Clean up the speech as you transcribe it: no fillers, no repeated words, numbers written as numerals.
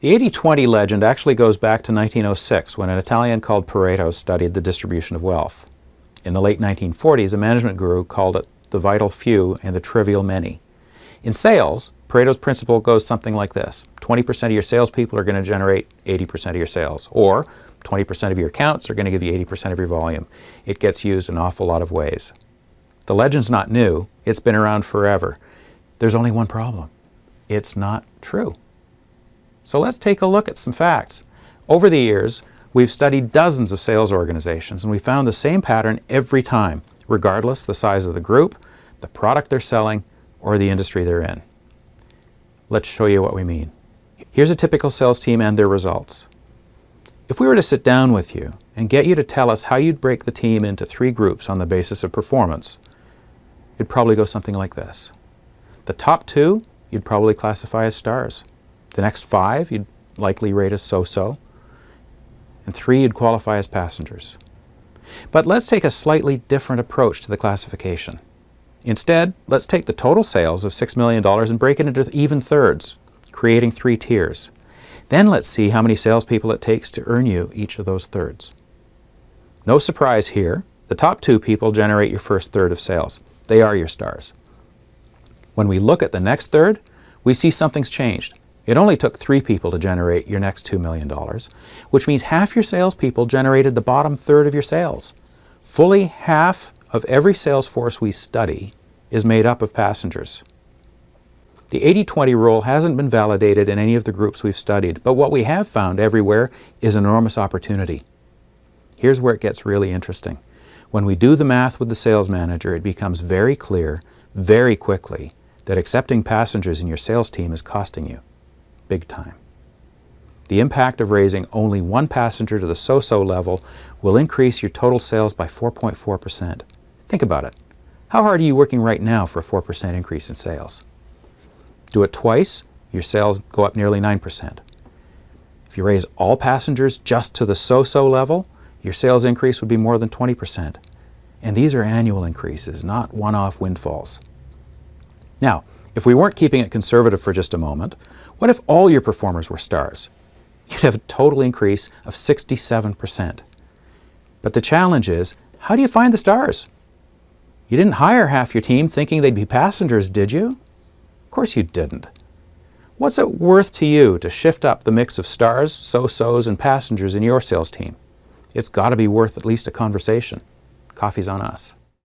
The 80-20 legend actually goes back to 1906 when an Italian called Pareto studied the distribution of wealth. In the late 1940s, a management guru called it the vital few and the trivial many. In sales, Pareto's principle goes something like this. 20% of your salespeople are going to generate 80% of your sales, or 20% of your accounts are going to give you 80% of your volume. It gets used in an awful lot of ways. The legend's not new. It's been around forever. There's only one problem. It's not true. So let's take a look at some facts. Over the years, we've studied dozens of sales organizations, and we found the same pattern every time, regardless the size of the group, the product they're selling, or the industry they're in. Let's show you what we mean. Here's a typical sales team and their results. If we were to sit down with you and get you to tell us how you'd break the team into 3 groups on the basis of performance, it'd probably go something like this. The top 2, you'd probably classify as stars. The next 5, you'd likely rate as so-so. And 3, you'd qualify as passengers. But let's take a slightly different approach to the classification. Instead, let's take the total sales of $6 million and break it into even thirds, creating 3 tiers. Then let's see how many salespeople it takes to earn you each of those thirds. No surprise here, the top 2 people generate your first third of sales. They are your stars. When we look at the next third, we see something's changed. It only took 3 people to generate your next $2 million, which means half your salespeople generated the bottom third of your sales. Fully half of every sales force we study is made up of passengers. The 80-20 rule hasn't been validated in any of the groups we've studied, but what we have found everywhere is enormous opportunity. Here's where it gets really interesting. When we do the math with the sales manager, it becomes very clear, very quickly, that accepting passengers in your sales team is costing you. Big time. The impact of raising only 1 passenger to the so-so level will increase your total sales by 4.4%. Think about it. How hard are you working right now for a 4% increase in sales? Do it twice, your sales go up nearly 9%. If you raise all passengers just to the so-so level, your sales increase would be more than 20%. And these are annual increases, not one-off windfalls. Now, if we weren't keeping it conservative for just a moment, what if all your performers were stars? You'd have a total increase of 67%. But the challenge is, how do you find the stars? You didn't hire half your team thinking they'd be passengers, did you? Of course you didn't. What's it worth to you to shift up the mix of stars, so-sos, and passengers in your sales team? It's got to be worth at least a conversation. Coffee's on us.